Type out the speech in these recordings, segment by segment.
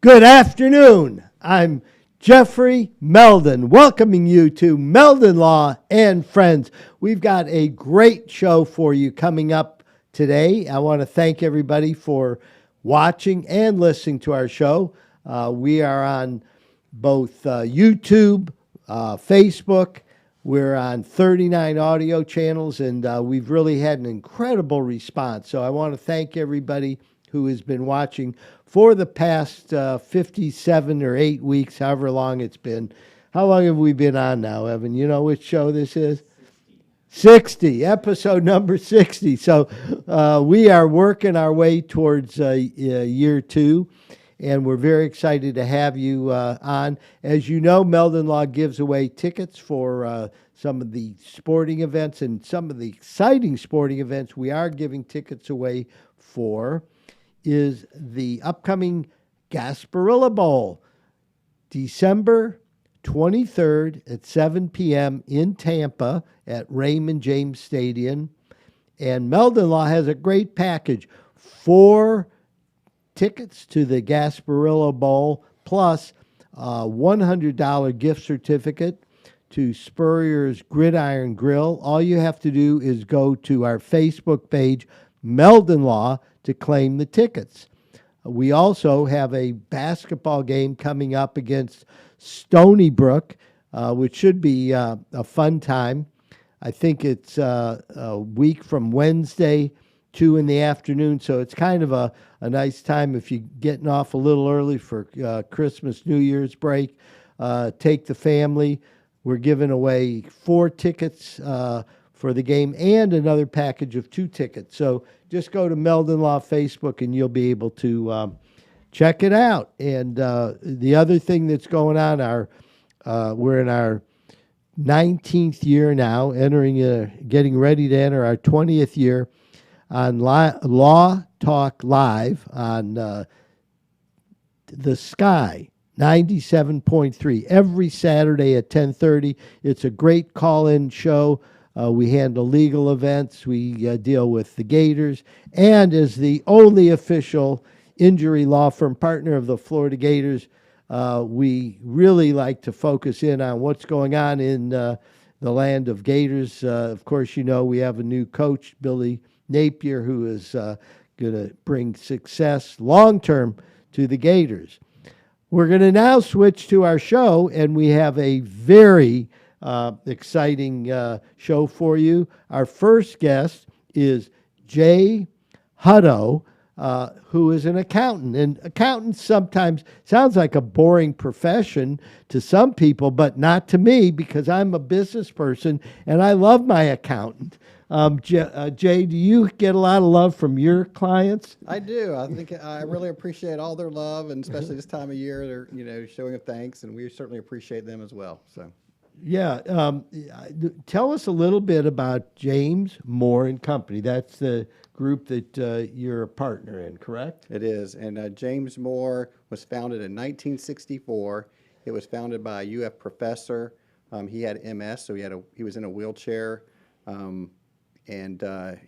Good afternoon. I'm Jeffrey Meldon, welcoming you to Meldon Law and Friends. We've got a great show for you coming up today. I want to thank everybody for watching and listening to our show. We are on both YouTube, Facebook. We're on 39 audio channels, and we've really had an incredible response. So I want to thank everybody who has been watching for the past 57 or 8 weeks, however long it's been. How long have we been on now, Evan? You know which show this is? 60, episode number 60. So we are working our way towards year 2, and we're very excited to have you on. As you know, Meldon Law gives away tickets for some of the sporting events and some of the exciting sporting events we are giving tickets away for is the upcoming Gasparilla Bowl, December 23rd at 7 p.m. in Tampa at Raymond James Stadium. And Meldon Law has a great package: 4 tickets to the Gasparilla Bowl, plus a $100 gift certificate to Spurrier's Gridiron Grill. All you have to do is go to our Facebook page, Meldon Law, to claim the tickets. We also have a basketball game coming up against Stony Brook, which should be a fun time. I think it's a week from Wednesday, 2 in the afternoon, so it's kind of a nice time if you're getting off a little early for Christmas, New Year's break. Take the family. We're giving away 4 tickets for the game and another package of 2 tickets. So just go to Meldon Law Facebook and you'll be able to check it out. And the other thing that's going on, we're in our 19th year now, getting ready to enter our 20th year on Law Talk Live on the Sky 97.3 every Saturday at 10:30. It's a great call-in show. We handle legal events. We deal with the Gators. And as the only official injury law firm partner of the Florida Gators, we really like to focus in on what's going on in the land of Gators. Of course, you know we have a new coach, Billy Napier, who is going to bring success long-term to the Gators. We're going to now switch to our show, and we have a very exciting show for you. Our first guest is Jay Hutto, who is an accountant. And accountants sometimes sounds like a boring profession to some people, but not to me, because I'm a business person and I love my accountant. Jay, do you get a lot of love from your clients? I do. I think I really appreciate all their love, and especially this time of year, they're showing of thanks, and we certainly appreciate them as well. So. Yeah. Tell us a little bit about James Moore and Company. That's the group that you're a partner in, correct? It is. And James Moore was founded in 1964. It was founded by a UF professor. He had MS, so he was in a wheelchair. And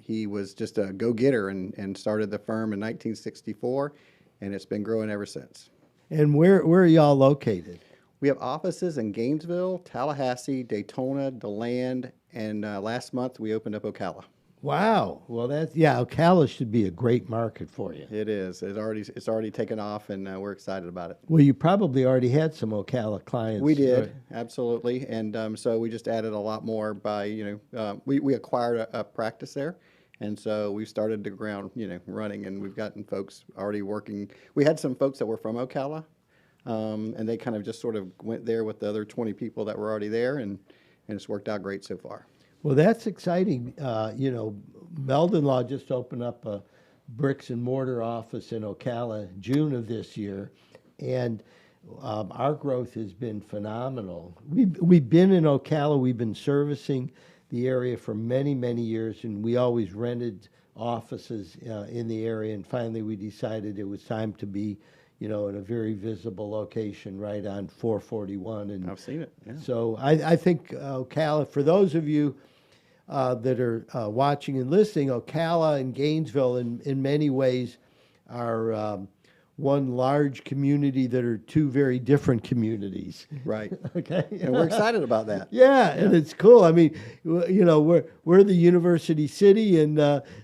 he was just a go-getter and started the firm in 1964, and it's been growing ever since. And where are y'all located? We have offices in Gainesville, Tallahassee, Daytona, DeLand, and last month we opened up Ocala. Wow. Well, Ocala should be a great market for you. It is. It's already taken off, and we're excited about it. Well, you probably already had some Ocala clients. We did, absolutely, and so we just added a lot more by we acquired a practice there, and so we started the ground running, and we've gotten folks already working. We had some folks that were from Ocala. And they kind of just sort of went there with the other 20 people that were already there, and it's worked out great so far. Well, that's exciting. Meldon Law just opened up a bricks and mortar office in Ocala June of this year, and our growth has been phenomenal. We've been in Ocala. We've been servicing the area for many, many years, and we always rented offices in the area, and finally we decided it was time to be in a very visible location right on 441. And I've seen it. Yeah. So I think Ocala, for those of you that are watching and listening, Ocala and Gainesville in many ways are one large community that are two very different communities. Right. Okay. And we're excited about that. Yeah, and it's cool. I mean, we're the university city, and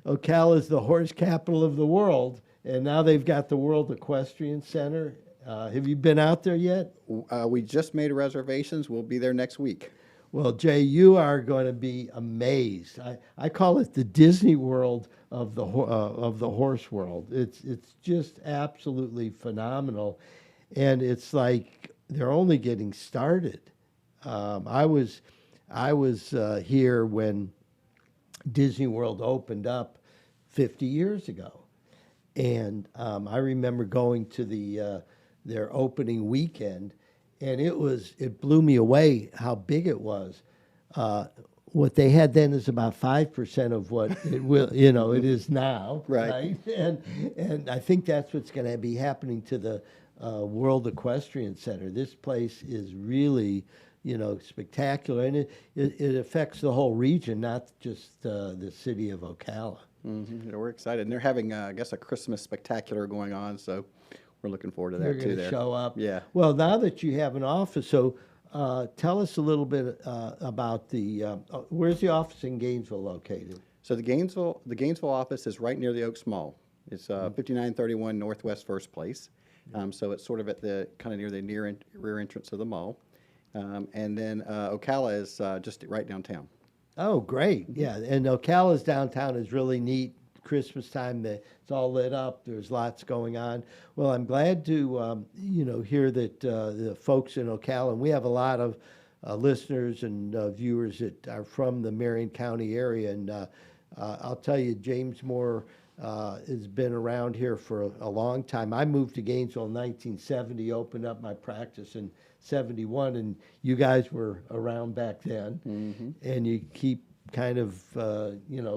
Ocala is the horse capital of the world. And now they've got the World Equestrian Center. Have you been out there yet? We just made reservations. We'll be there next week. Well, Jay, you are going to be amazed. I call it the Disney World of the horse world. It's just absolutely phenomenal, and it's like they're only getting started. I was here when Disney World opened up 50 years ago, and I remember going to their opening weekend, and it blew me away how big it was. What they had then is about 5% of what it is now, Right. And I think that's what's going to be happening to the World Equestrian Center. This place is really, spectacular, and it affects the whole region, not just the city of Ocala. Mm-hmm. We're excited. And they're having, I guess, a Christmas spectacular going on, so we're looking forward to They're that going too to there. show up. Yeah. Well, now that you have an office, so tell us a little bit about where's the office in Gainesville located? So the Gainesville office is right near the Oaks Mall. It's 5931 Northwest First Place. So it's sort of at the kind of near the rear entrance of the mall. And then Ocala is just right downtown. Oh, great. Yeah, and Ocala's downtown is really neat. Christmas time, it's all lit up. There's lots going on. Well, I'm glad to hear that the folks in Ocala, and we have a lot of listeners and viewers that are from the Marion County area. And I'll tell you, James Moore has been around here for a long time. I moved to Gainesville in 1970, opened up my practice in 71, and you guys were around back then. Mm-hmm. And you keep kind of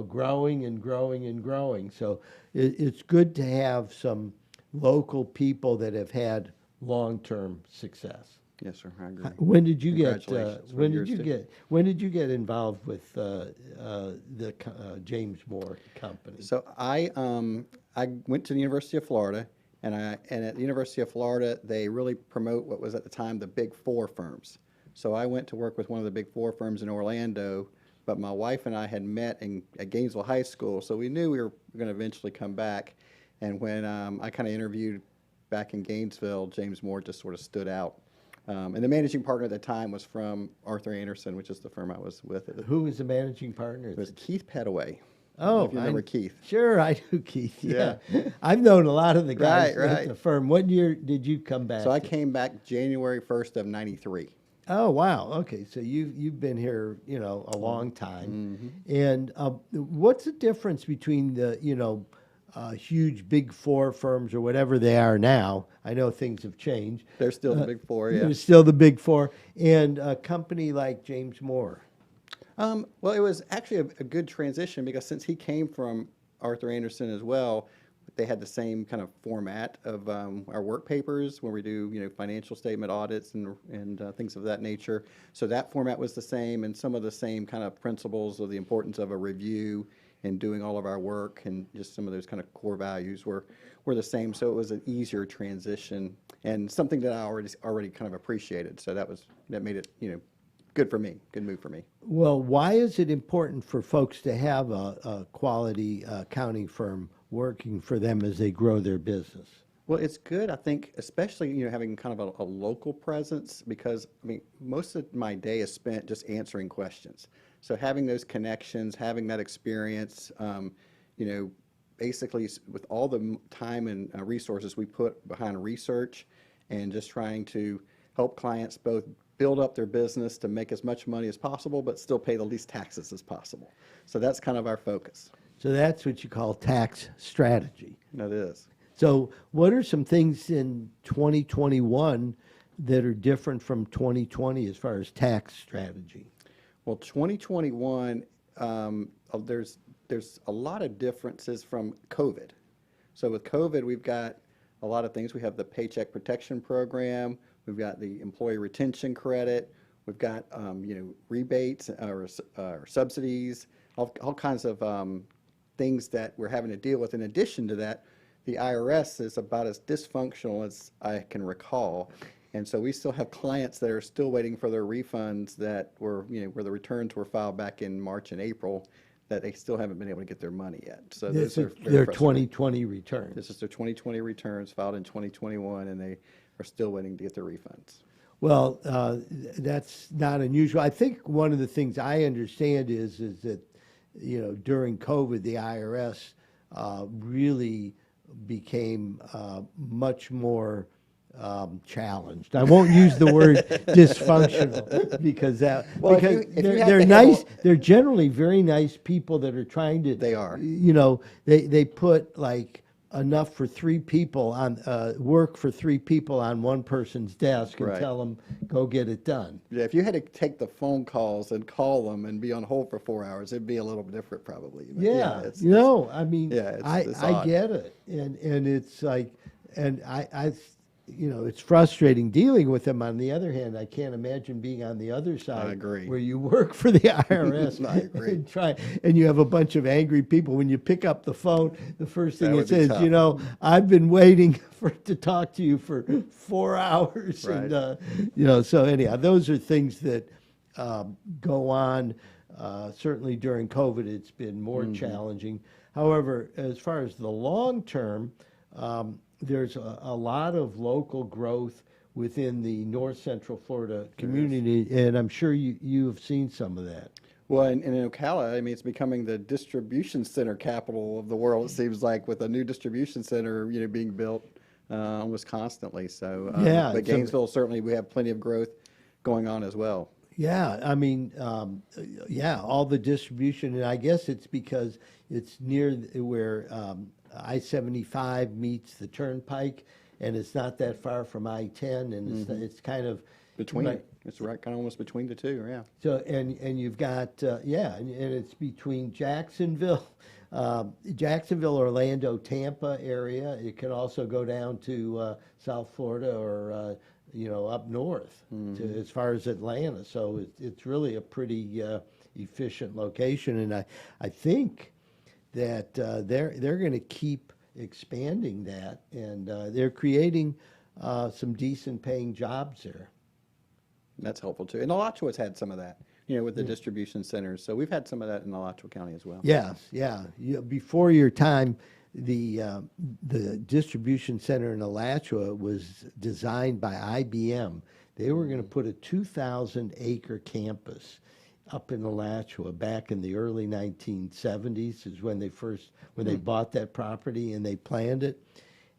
growing and growing and growing. So it's good to have some local people that have had long-term success. Yes, sir. I agree. When did you get Congratulations. when did you get involved with the James Moore Company? So I went to the University of Florida, and at the University of Florida they really promote what was at the time the Big Four firms. So I went to work with one of the Big Four firms in Orlando. But my wife and I had met at Gainesville High School, so we knew we were going to eventually come back. And when I kind of interviewed back in Gainesville, James Moore just sort of stood out. And the managing partner at the time was from Arthur Anderson, which is the firm I was with. Who was the managing partner? It was Keith Petaway. Oh, if you remember Keith. Sure, I do, Keith. Yeah. I've known a lot of the guys Right. at the firm. What year did you come back? So I came back January 1st of 93. Oh, wow. Okay, so you've been here, a long time. Mm-hmm. And what's the difference between the, huge Big Four firms or whatever they are now? I know things have changed. They're still the Big Four, yeah. They're still the Big Four. And a company like James Moore. Well, it was actually a good transition because since he came from Arthur Anderson as well, they had the same kind of format of our work papers where we do, financial statement audits and things of that nature. So that format was the same, and some of the same kind of principles of the importance of a review and doing all of our work and just some of those kind of core values were the same. So it was an easier transition and something that I already kind of appreciated. So that made it, good for me, good move for me. Well, why is it important for folks to have a quality accounting firm working for them as they grow their business? Well, it's good, I think, especially, having kind of a local presence because, most of my day is spent just answering questions. So having those connections, having that experience, basically with all the time and resources we put behind research and just trying to help clients both build up their business to make as much money as possible, but still pay the least taxes as possible. So that's kind of our focus. So that's what you call tax strategy. That is. So what are some things in 2021 that are different from 2020 as far as tax strategy? Well, 2021, there's a lot of differences from COVID. So with COVID, we've got a lot of things. We have the Paycheck Protection Program. We've got the Employee Retention Credit. We've got rebates or subsidies, all kinds of things that we're having to deal with. In addition to that, the IRS is about as dysfunctional as I can recall. And so we still have clients that are still waiting for their refunds that were, where the returns were filed back in March and April, that they still haven't been able to get their money yet. So This those is are very their frustrating. 2020 returns. This is their 2020 returns filed in 2021, and they are still waiting to get their refunds. Well, that's not unusual. I think one of the things I understand is that, during COVID, the IRS really became much more challenged. I won't use the word dysfunctional because Well, because if you have they're to nice. handle- They're generally very nice people that are trying to. They are. They put like enough for three people on work for three people on one person's desk and Right. tell them go get it done. Yeah, if you had to take the phone calls and call them and be on hold for 4 hours, it'd be a little different probably. But Yeah, it's, I mean, yeah, it's I odd. get it, and it's like, and I it's frustrating dealing with them. On the other hand, I can't imagine being on the other side, agree. where you work for the IRS. I agree. and you have a bunch of angry people. When you pick up the phone, the first thing That it would be says, tough. I've been waiting to talk to you for 4 hours, Right. and so anyhow, those are things that go on. Certainly during COVID, it's been more challenging. However, as far as the long term, there's a lot of local growth within the North Central Florida community, and I'm sure you have seen some of that. Well, in Ocala, I mean, it's becoming the distribution center capital of the world, it seems like, with a new distribution center, being built almost constantly. So, Yeah, but it's a- Gainesville, certainly, we have plenty of growth going on as well. Yeah, I mean, all the distribution, and I guess it's because it's near where I-75 meets the Turnpike, and it's not that far from I-10, and it's kind of Between, right. it's right, kind of almost between the two, yeah. So and you've got and it's between Jacksonville, Orlando, Tampa area. It can also go down to South Florida or up north to as far as Atlanta. So it's really a pretty efficient location, and I think that they're going to keep expanding that, and they're creating some decent paying jobs there. That's helpful too. And Alachua's had some of that, with the distribution centers. So we've had some of that in Alachua County as well. Yes, yeah. Before your time, the distribution center in Alachua was designed by IBM. They were going to put a 2,000-acre campus up in Alachua back in the early 1970s is when they bought that property and they planned it.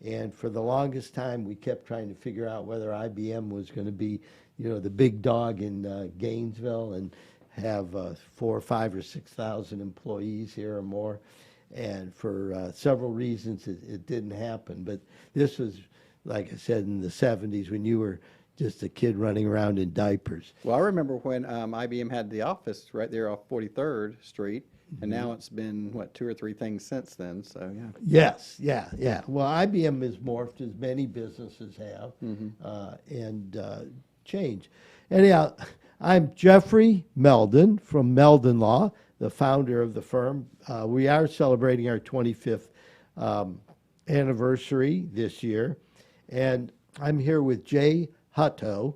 And for the longest time, we kept trying to figure out whether IBM was going to be, the big dog in Gainesville and have 4, 5, or 6,000 employees here or more. And for several reasons, it didn't happen. But this was, like I said, in the 70s when you were just a kid running around in diapers. Well, I remember when IBM had the office right there off 43rd Street, and now it's been, 2 or 3 things since then, so yeah. Yes, yeah. Well, IBM has morphed as many businesses have and changed. Anyhow, I'm Jeffrey Meldon from Meldon Law, the founder of the firm. We are celebrating our 25th anniversary this year, and I'm here with Jay Hutto,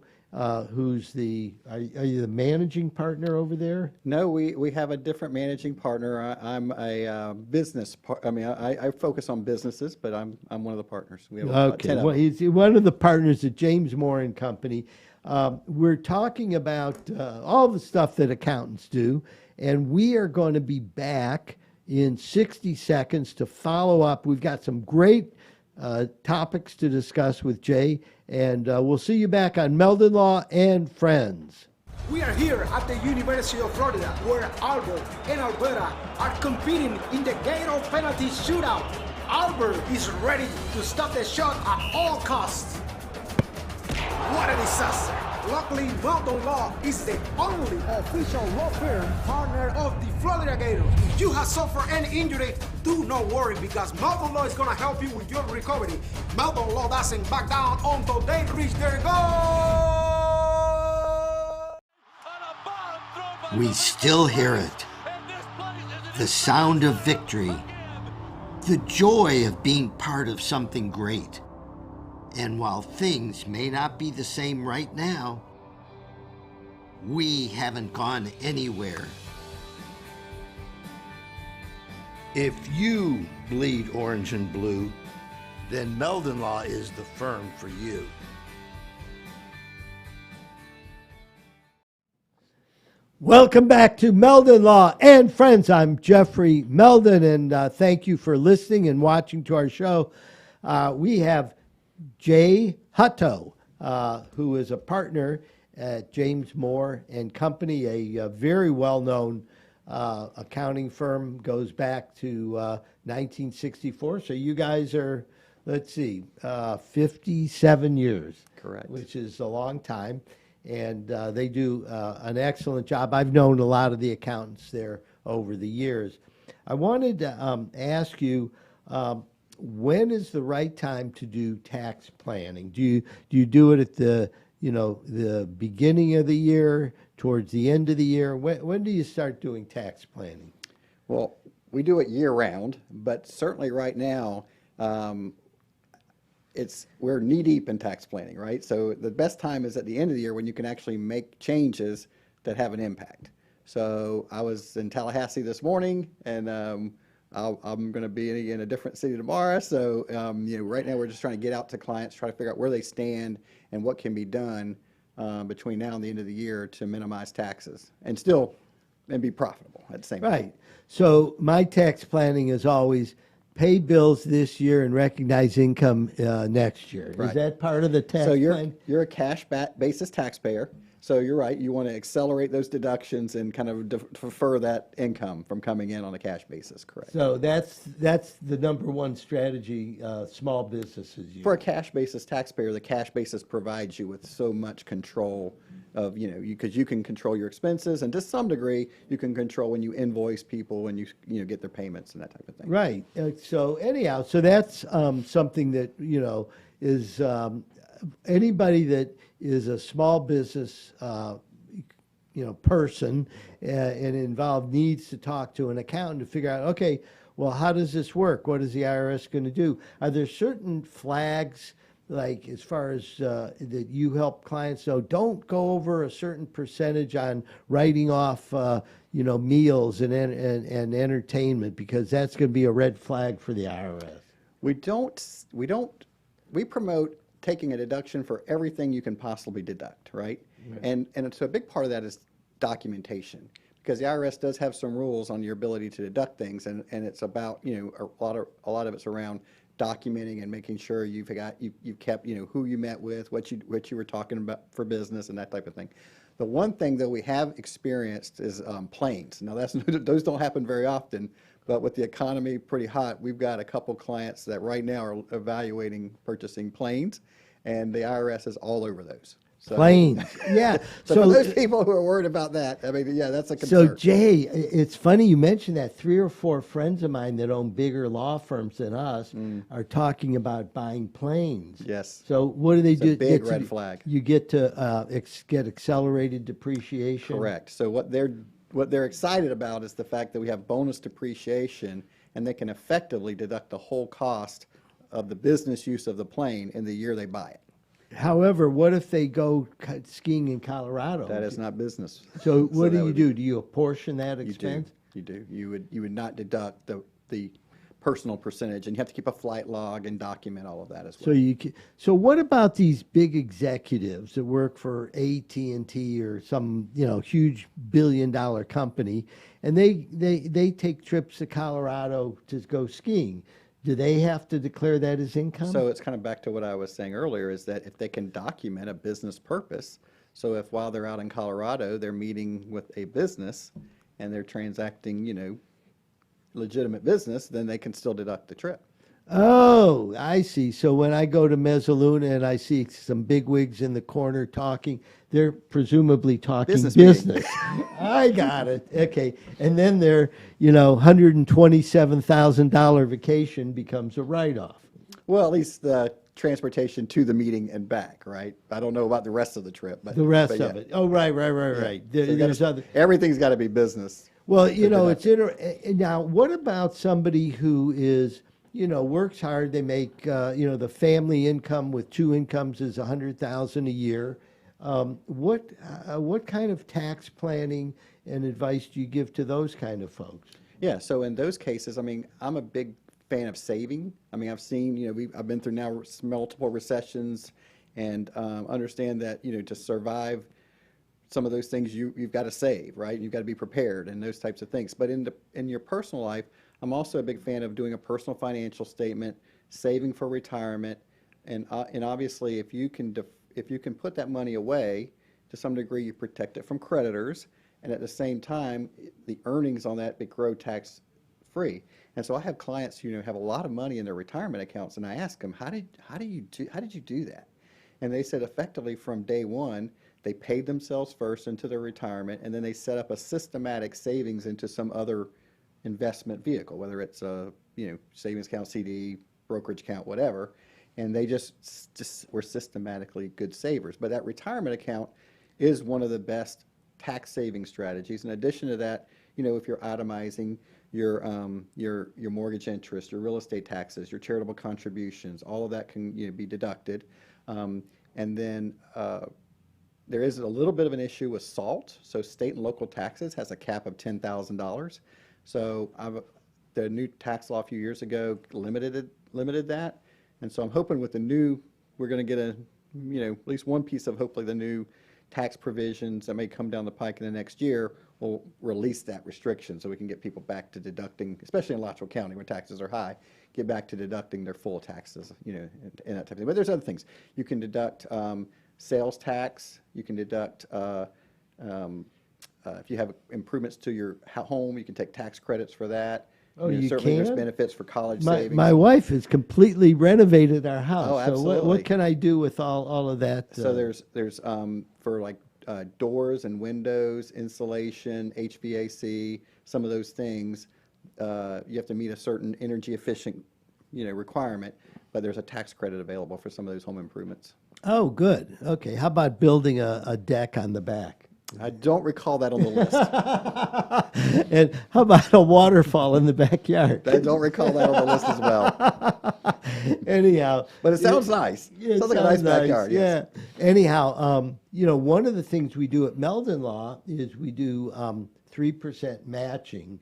who's are you the managing partner over there? No, we have a different managing partner. I'm a I focus on businesses, but I'm one of the partners. We have about 10 of Well, them. he's one of the partners at James Moore and Company. We're talking about all the stuff that accountants do, and we are going to be back in 60 seconds to follow up. We've got some great topics to discuss with Jay, and we'll see you back on Meldon Law and Friends. We are here at the University of Florida, where Albert and Alberta are competing in the Gator penalty shootout. Albert is ready to stop the shot at all costs. What a disaster! Luckily, Meldon Law is the only official law firm partner of the Florida Gators. If you have suffered any injury, do not worry, because Meldon Law is going to help you with your recovery. Meldon Law doesn't back down until they reach their goal. We still hear it. The sound of victory the joy of being part of something great. And while things may not be the same right now, we haven't gone anywhere. If you bleed orange and blue, then Meldon Law is the firm for you. Welcome back to Meldon Law and Friends. I'm Jeffrey Meldon, and thank you for listening and watching to our show. We have Jay Hutto, who is a partner at James Moore and Company, a very well-known accounting firm, goes back to 1964. So you guys are, let's see, 57 years. Correct. Which is a long time. And they do an excellent job. I've known a lot of the accountants there over the years. I wanted to ask you, when is the right time to do tax planning? Do you do it at the beginning of the year, towards the end of the year? When do you start doing tax planning? Well, we do it year round, but certainly right now, we're knee deep in tax planning, right? So the best time is at the end of the year when you can actually make changes that have an impact. So I was in Tallahassee this morning, and I'm going to be in a different city tomorrow. So right now we're just trying to get out to clients, try to figure out where they stand and what can be done between now and the end of the year to minimize taxes and be profitable at the same time. Right. So my tax planning is always pay bills this year and recognize income next year. Right. Is that part of the tax So plan? you're a cash basis taxpayer. So you're right. You want to accelerate those deductions and kind of defer that income from coming in on a cash basis. Correct. So that's the number one strategy small businesses use. For a cash basis taxpayer, the cash basis provides you with so much control of, because you can control your expenses, and to some degree, you can control when you invoice people, when you get their payments and that type of thing. Right. So anyhow, so that's something that, is anybody that is a small business, person and involved needs to talk to an accountant to figure out, okay, well, how does this work? What is the IRS going to do? Are there certain flags, like as far as that you help clients know, don't go over a certain percentage on writing off, meals and entertainment, because that's going to be a red flag for the IRS? We promote taking a deduction for everything you can possibly deduct, right? And so a big part of that is documentation, because the IRS does have some rules on your ability to deduct things, and it's about, a lot of it's around documenting and making sure you've kept, who you met with, what you were talking about for business and that type of thing. The one thing that we have experienced is planes. Now those don't happen very often, but with the economy pretty hot, we've got a couple clients that right now are evaluating purchasing planes, and the IRS is all over those. So, Planes, yeah. So for those people who are worried about that, I mean, yeah, that's a concern. So Jay, it's funny you mentioned that. 3 or 4 friends of mine that own bigger law firms than us are talking about buying planes. Yes. So what do they do? A big red flag. You get to get accelerated depreciation. Correct. So what they're excited about is the fact that we have bonus depreciation, and they can effectively deduct the whole cost of the business use of the plane in the year they buy it. However, what if they go skiing in Colorado? That is not business. So what do you do? Do you apportion that expense? You do. You would not deduct the personal percentage, and you have to keep a flight log and document all of that as well. So what about these big executives that work for AT&T or some huge billion-dollar company, and they take trips to Colorado to go skiing? Do they have to declare that as income? So it's kind of back to what I was saying earlier, is that if they can document a business purpose, so if while they're out in Colorado, they're meeting with a business and they're transacting, legitimate business, then they can still deduct the trip. Oh, I see. So when I go to Mezzaluna and I see some bigwigs in the corner talking, they're presumably talking business. I got it. Okay. And then their, $127,000 vacation becomes a write-off. Well, at least the transportation to the meeting and back, right? I don't know about the rest of the trip, but the rest but of it. Oh, right. There's other. Everything's got to be business. Well, it's now. What about somebody who is works hard. They make, the family income with two incomes is 100,000 a year. What kind of tax planning and advice do you give to those kind of folks? Yeah, so in those cases, I mean, I'm a big fan of saving. I mean, I've seen, I've been through now multiple recessions and understand that, to survive some of those things, you've got to save, right? You've got to be prepared and those types of things. But in your personal life, I'm also a big fan of doing a personal financial statement, saving for retirement, and obviously, if you can put that money away, to some degree, you protect it from creditors, and at the same time, the earnings on that grow tax free. And so I have clients who have a lot of money in their retirement accounts, and I ask them, how did you do that? And they said effectively from day one, they paid themselves first into their retirement, and then they set up a systematic savings into some other investment vehicle, whether it's a savings account, CD, brokerage account, whatever, and they just were systematically good savers. But that retirement account is one of the best tax saving strategies. In addition to that, if you're itemizing your mortgage interest, your real estate taxes, your charitable contributions, all of that can be deducted, and then there is a little bit of an issue with SALT. So state and local taxes has a cap of $10,000. So the new tax law a few years ago limited that, and so I'm hoping with the new, we're going to get at least one piece of hopefully the new tax provisions that may come down the pike in the next year will release that restriction, so we can get people back to deducting, especially in Alachua County where taxes are high, get back to deducting their full taxes, and that type of thing. But there's other things you can deduct. Sales tax, you can deduct. If you have improvements to your home, you can take tax credits for that. Oh, you certainly can? There's benefits for college savings. My wife has completely renovated our house. Oh, absolutely. So what can I do with all of that? So there's for like doors and windows, insulation, HVAC, some of those things. You have to meet a certain energy efficient requirement, but there's a tax credit available for some of those home improvements. Oh, good. Okay. How about building a deck on the back? I don't recall that on the list. And how about a waterfall in the backyard? I don't recall that on the list as well. Anyhow. But it sounds nice. It sounds like a nice backyard. Yeah. Yes. Anyhow, one of the things we do at Meldon Law is we do 3% matching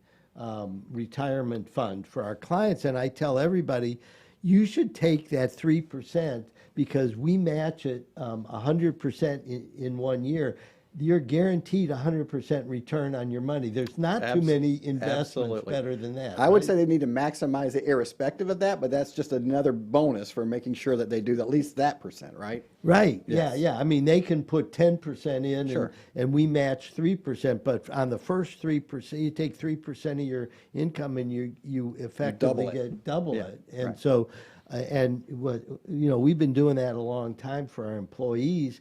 retirement fund for our clients. And I tell everybody, you should take that 3% because we match it 100% in 1 year. You're guaranteed 100% return on your money. There's not too many investments better than that. I would say they need to maximize it irrespective of that, but that's just another bonus for making sure that they do at least that percent, right? Right. Yes. Yeah. I mean, they can put 10% in, Sure. and we match 3%. But on the first 3%, you take 3% of your income, and you effectively get double Yeah, it. And right. so, we've been doing that a long time for our employees.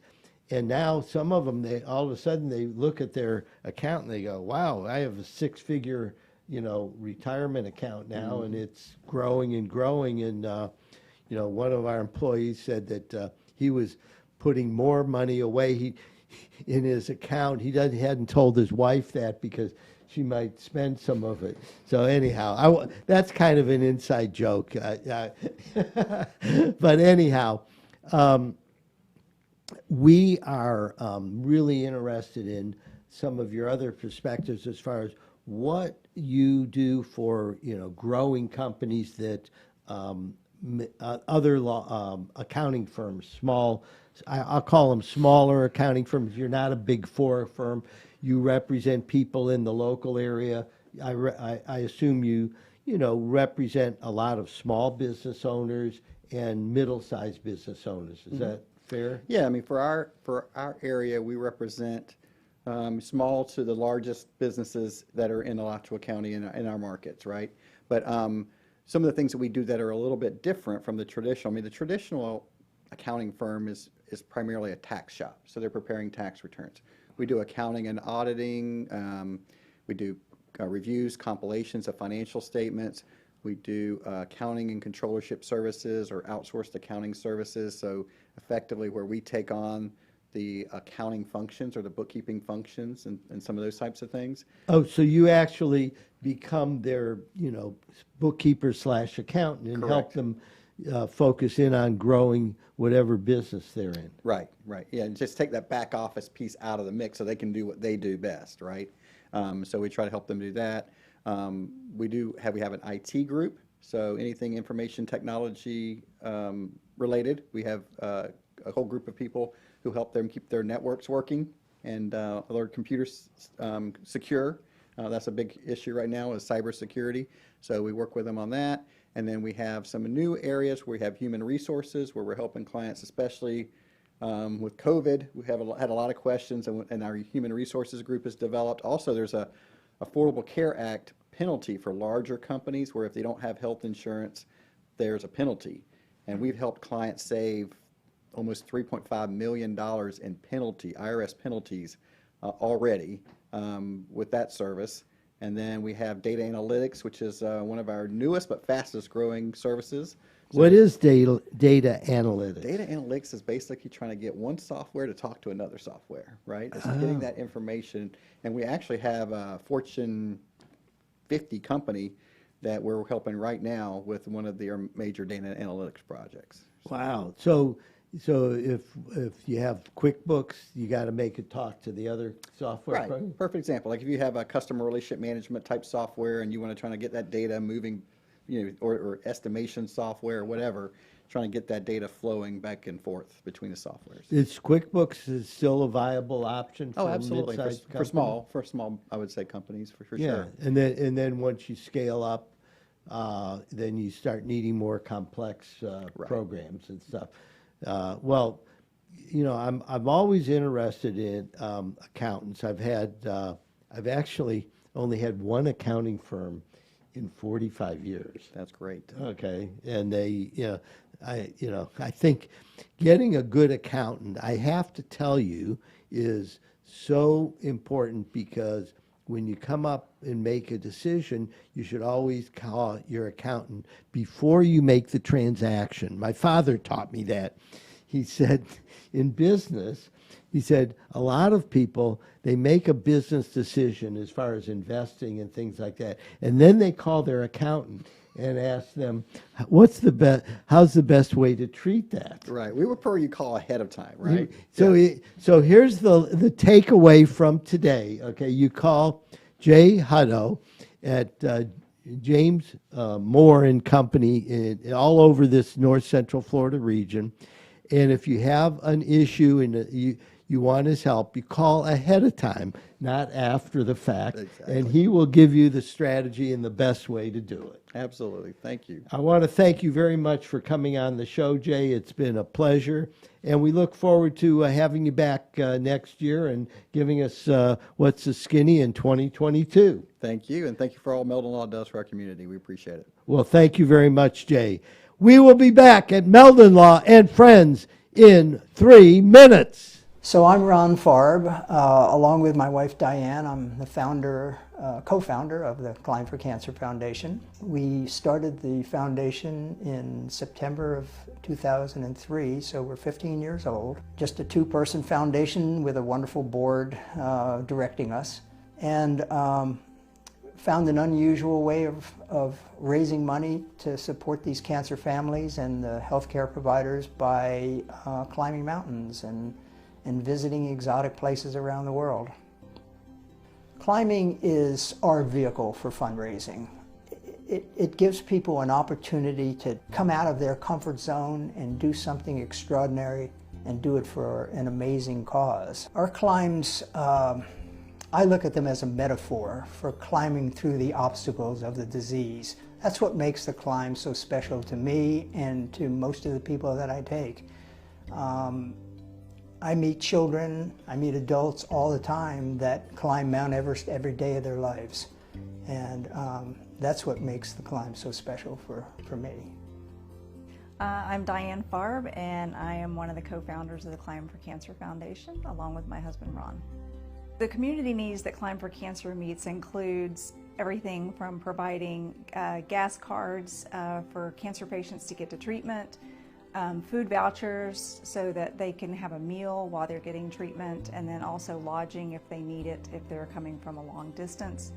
And now some of them, all of a sudden they look at their account and they go, "Wow, I have a six-figure, retirement account now, and it's growing and growing." And one of our employees said that he was putting more money away in his account. He hadn't told his wife that because she might spend some of it. So anyhow, that's kind of an inside joke. But anyhow. We are really interested in some of your other perspectives as far as what you do for growing companies that other accounting firms, small, I'll call them smaller accounting firms. You're not a big four firm. You represent people in the local area. I assume you represent a lot of small business owners and middle-sized business owners. Is that fair? Yeah, I mean, for our area, we represent small to the largest businesses that are in Alachua County in our markets, right? But some of the things that we do that are a little bit different from the traditional. I mean, the traditional accounting firm is primarily a tax shop, so they're preparing tax returns. We do accounting and auditing. We do reviews, compilations of financial statements. We do accounting and controllership services or outsourced accounting services. So effectively where we take on the accounting functions or the bookkeeping functions and some of those types of things. Oh, so you actually become their, bookkeeper / accountant and help Correct. them focus in on growing whatever business they're in. Right, right. Yeah, and just take that back office piece out of the mix so they can do what they do best, right? So we try to help them do that. We have an IT group, so anything information technology related, we have a whole group of people who help them keep their networks working and their computers secure. That's a big issue right now is cybersecurity. So we work with them on that. And then we have some new areas where we have human resources where we're helping clients, especially with COVID. We have had a lot of questions, and our human resources group has developed. Also, there's a Affordable Care Act penalty for larger companies where if they don't have health insurance, there's a penalty. And we've helped clients save almost $3.5 million in IRS penalties already with that service. And then we have data analytics, which is one of our newest but fastest growing services. So What is data analytics? data analytics is basically trying to get one software to talk to another software, right? It's getting that information. And we actually have a Fortune 50 company that we're helping right now with one of their major data analytics projects. Wow. So if you have QuickBooks, you got to make it talk to the other software Right. program? Perfect example. Like if you have a customer relationship management type software and you want to try to get that data moving, or estimation software or whatever, trying to get that data flowing back and forth between the softwares. Is QuickBooks is still a viable option for Oh, absolutely. For, mid-sized for small, I would say companies for Yeah, sure. and then once you scale up, then you start needing more complex Right. programs and stuff. Well, I'm always interested in accountants. I've actually only had one accounting firm in 45 years. That's great. Okay, and I think getting a good accountant, I have to tell you, is so important because when you come up and make a decision, you should always call your accountant before you make the transaction. My father taught me that. He said, in business, he said, a lot of people, they make a business decision as far as investing and things like that, and then they call their accountant and ask them, how's the best way to treat that? Right. We would prefer you call ahead of time, right? So, so here's the takeaway from today. Okay, you call Jay Hutto at James Moore and Company all over this North Central Florida region, and if you have an issue and you want his help, you call ahead of time, not after the fact, Exactly. and he will give you the strategy and the best way to do it. Absolutely. Thank you. I want to thank you very much for coming on the show, Jay. It's been a pleasure, and we look forward to having you back next year and giving us What's the Skinny in 2022. Thank you, and thank you for all Meldon Law does for our community. We appreciate it. Well, thank you very much, Jay. We will be back at Meldon Law and Friends in 3 minutes. So I'm Ron Farb, along with my wife Diane. I'm the founder, co-founder of the Climb for Cancer Foundation. We started the foundation in September of 2003, so we're 15 years old. Just a 2-person foundation with a wonderful board directing us, and found an unusual way of raising money to support these cancer families and the healthcare providers by climbing mountains and visiting exotic places around the world. Climbing is our vehicle for fundraising. It gives people an opportunity to come out of their comfort zone and do something extraordinary and do it for an amazing cause. Our climbs, I look at them as a metaphor for climbing through the obstacles of the disease. That's what makes the climb so special to me and to most of the people that I take. I meet children, I meet adults all the time that climb Mount Everest every day of their lives. And that's what makes the climb so special for me. I'm Diane Farb, and I am one of the co-founders of the Climb for Cancer Foundation, along with my husband, Ron. The community needs that Climb for Cancer meets includes everything from providing gas cards for cancer patients to get to treatment, food vouchers so that they can have a meal while they're getting treatment, and then also lodging if they need it, if they're coming from a long distance.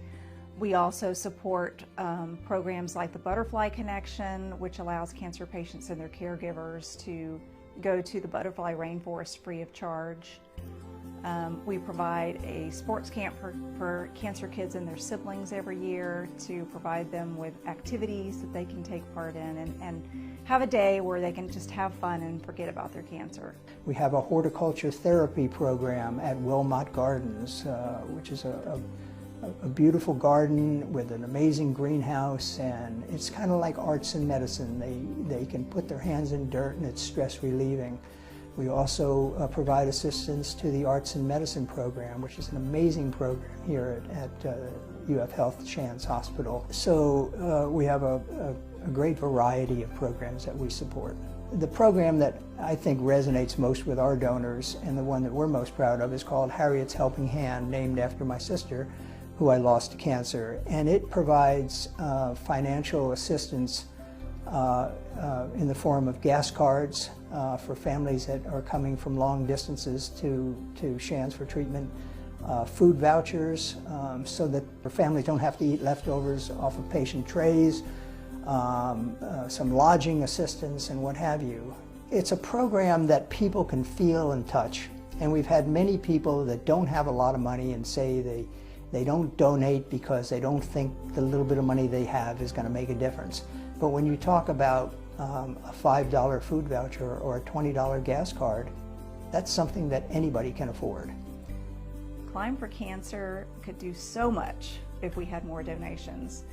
We also support programs like the Butterfly Connection, which allows cancer patients and their caregivers to go to the butterfly rainforest free of charge. We provide a sports camp for cancer kids and their siblings every year to provide them with activities that they can take part in and have a day where they can just have fun and forget about their cancer. We have a horticulture therapy program at Wilmot Gardens, which is a beautiful garden with an amazing greenhouse, and it's kind of like arts and medicine. They can put their hands in dirt and it's stress relieving. We also provide assistance to the Arts and Medicine program, which is an amazing program here at UF Health Shands Hospital. So we have a great variety of programs that we support. The program that I think resonates most with our donors, and the one that we're most proud of, is called Harriet's Helping Hand, named after my sister, who I lost to cancer. And it provides financial assistance in the form of gas cards for families that are coming from long distances to Shands for treatment, food vouchers so that families don't have to eat leftovers off of patient trays, some lodging assistance and what have you. It's a program that people can feel and touch, and we've had many people that don't have a lot of money and say they don't donate because they don't think the little bit of money they have is going to make a difference. But when you talk about a $5 food voucher or a $20 gas card, that's something that anybody can afford. Climb for Cancer could do so much if we had more donations.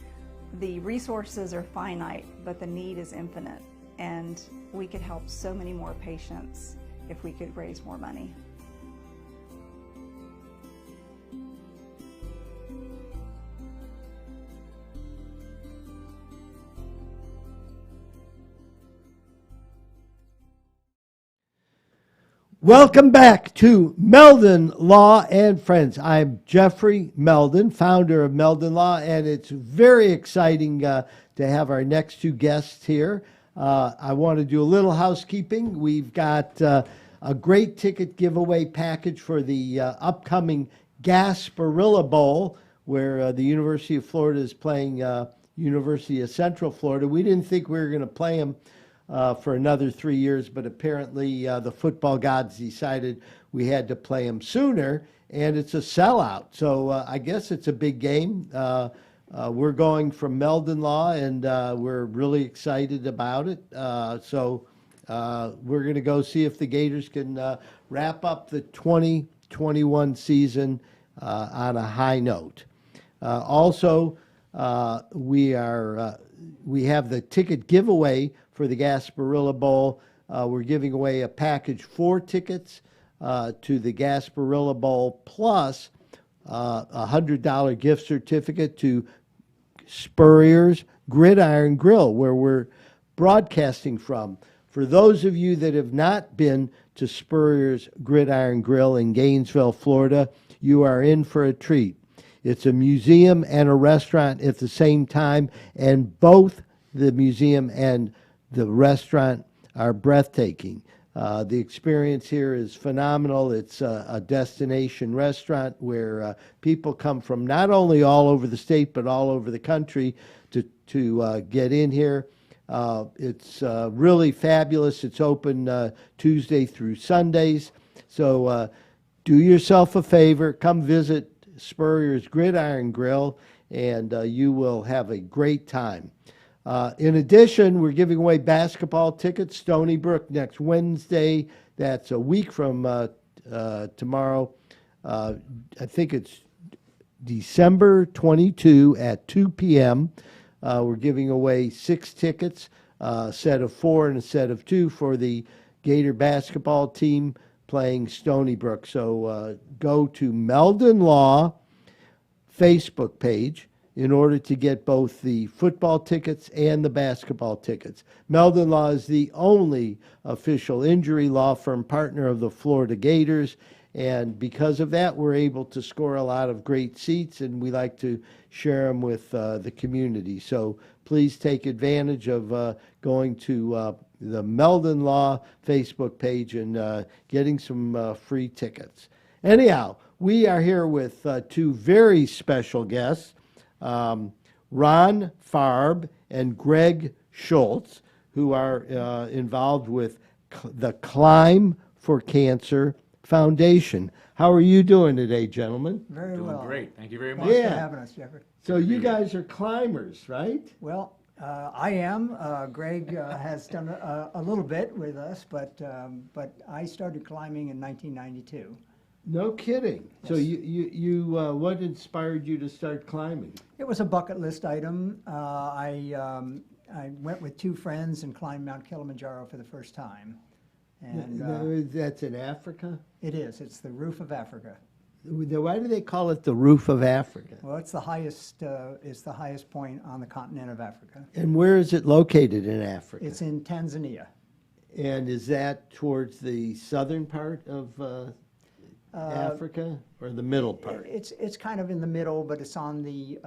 The resources are finite, but the need is infinite, and we could help so many more patients if we could raise more money. Welcome back to Meldon Law and Friends. I'm Jeffrey Meldon, founder of Meldon Law, and it's very exciting to have our next two guests here. I want to do a little housekeeping. We've got a great ticket giveaway package for the upcoming Gasparilla Bowl, where the University of Florida is playing University of Central Florida. We didn't think we were going to play them for another 3 years, but apparently the football gods decided we had to play them sooner, and it's a sellout. So I guess it's a big game. We're going from Meldon Law, and we're really excited about it. So we're going to go see if the Gators can wrap up the 2021 season on a high note. Also, we have the ticket giveaway for the Gasparilla Bowl. We're giving away a package 4 tickets to the Gasparilla Bowl, plus a $100 gift certificate to Spurrier's Gridiron Grill, where we're broadcasting from. For those of you that have not been to Spurrier's Gridiron Grill in Gainesville, Florida, you are in for a treat. It's a museum and a restaurant at the same time, and both the museum and the restaurant are breathtaking. The experience here is phenomenal. It's a destination restaurant where people come from not only all over the state, but all over the country to get in here. It's really fabulous. It's open Tuesday through Sundays. So do yourself a favor, come visit Spurrier's Gridiron Grill, and you will have a great time. In addition, we're giving away basketball tickets, Stony Brook, next Wednesday. That's a week from tomorrow. I think it's December 22 at 2 p.m. We're giving away 6 tickets, a set of 4 and a set of 2 for the Gator basketball team playing Stony Brook. So go to Meldon Law Facebook page in order to get both the football tickets and the basketball tickets. Meldon Law is the only official injury law firm partner of the Florida Gators, And because of that, we're able to score a lot of great seats, and we like to share them with the community. So please take advantage of going to the Meldon Law Facebook page and getting some free tickets. Anyhow, we are here with two very special guests, Ron Farb and Greg Schultz, who are involved with the Climb for Cancer Foundation. How are you doing today, gentlemen? Very Doing well. great. Thank you very much. Thanks Yeah. for having us, Jeffrey. So you guys are climbers, right? Well, I am. Greg has done a little bit with us, but I started climbing in 1992. No kidding. So Yes. you what inspired you to start climbing? It was a bucket list item. I went with two friends and climbed Mount Kilimanjaro for the first time. And That's in Africa? it is. It's the roof of Africa. Why do they call it the roof of Africa? Well, it's the highest point on the continent of Africa. And where is it located in Africa? It's in Tanzania. And is that towards the southern part of Africa or the middle part? It's kind of in the middle, but it's on the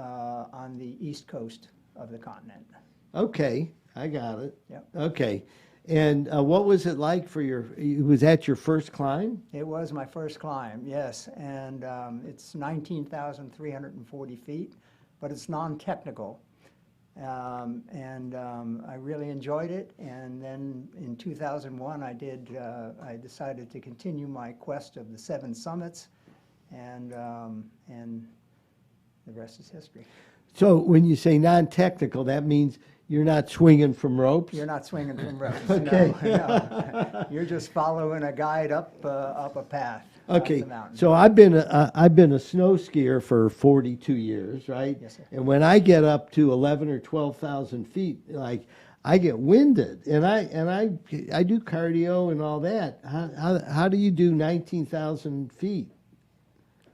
east coast of the continent. Okay, I got it. Yep. Okay. And what was it like for was that your first climb? It was my first climb, yes, and it's 19,340 feet, but it's non-technical. I really enjoyed it, and then in 2001 I decided to continue my quest of the 7 summits, and the rest is history. So when you say non-technical, that means you're not swinging from ropes? You're not swinging from ropes. Okay. No. You're just following a guide up a path. Okay, Up the mountain. so I've been a snow skier for 42 years, right? Yes, sir. And when I get up to 11 or 12,000 feet, like I get winded, and I do cardio and all that. How do you do 19,000 feet?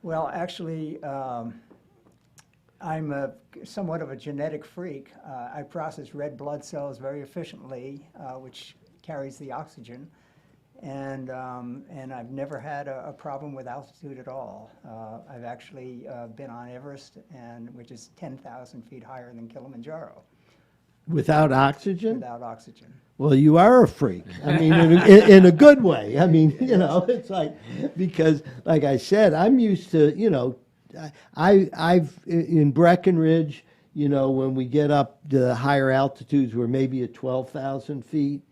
Well, actually, I'm somewhat of a genetic freak. I process red blood cells very efficiently, which carries the oxygen, and I've never had a problem with altitude at all. I've actually been on Everest, which is 10,000 feet higher than Kilimanjaro, Without oxygen? without oxygen. Well, you are a freak. I mean, in a good way. I mean, it's like, because, like I said, I'm used to, I've in Breckenridge, when we get up to higher altitudes, we're maybe at 12,000 feet,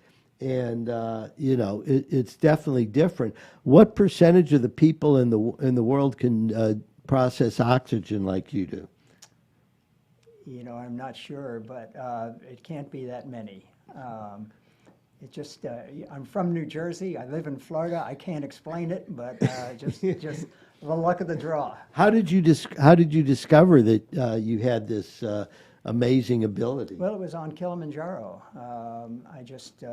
and it's definitely different. What percentage of the people in the world can process oxygen like you do? I'm not sure, but it can't be that many. It just, I'm from New Jersey. I live in Florida. I can't explain it, but just the luck of the draw. How did you discover that you had this amazing ability? Well, it was on Kilimanjaro. I just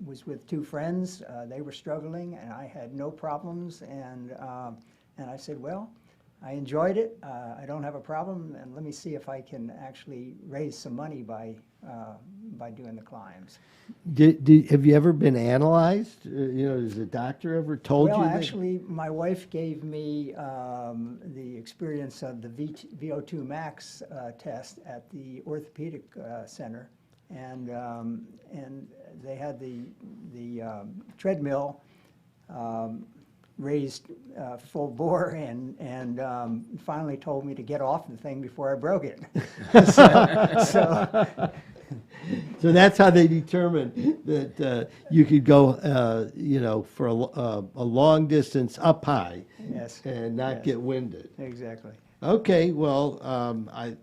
was with two friends. They were struggling, and I had no problems. And I said, well, I enjoyed it. I don't have a problem, and let me see if I can actually raise some money by doing the climbs. Have you ever been analyzed? Has a doctor ever told you Well, that? actually, my wife gave me the experience of the VO2 max test at the orthopedic center, and they had the treadmill raised full bore, and finally told me to get off the thing before I broke it. So that's how they determined that you could go, for a long distance up high, Yes. and not Yes. get winded. Exactly. Okay, well, I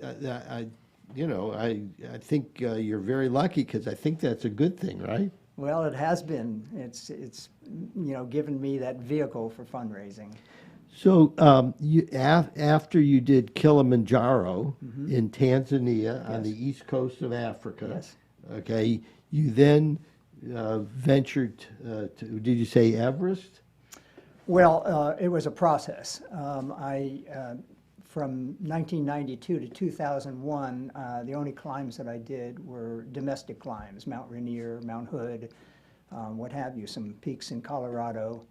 think you're very lucky, because I think that's a good thing, right? Well, it has been. It's given me that vehicle for fundraising. So after you did Kilimanjaro in Tanzania on the east coast of Africa, Yes. okay, you then ventured to, did you say Everest? Well, it was a process. From 1992 to 2001, the only climbs that I did were domestic climbs, Mount Rainier, Mount Hood, what have you, some peaks in Colorado.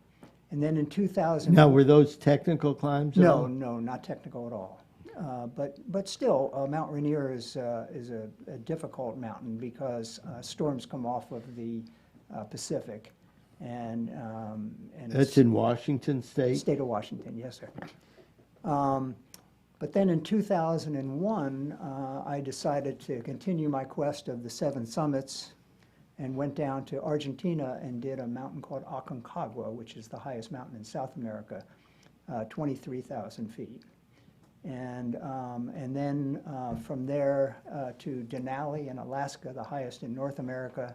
And then in 2000. Now, were those technical climbs? at all? No, not technical at all. But still, Mount Rainier is a difficult mountain because storms come off of the Pacific, and That's it's in Washington State? state of Washington, yes, sir. But then in 2001, I decided to continue my quest of the 7 summits and went down to Argentina and did a mountain called Aconcagua, which is the highest mountain in South America, 23,000 feet. And then from there to Denali in Alaska, the highest in North America.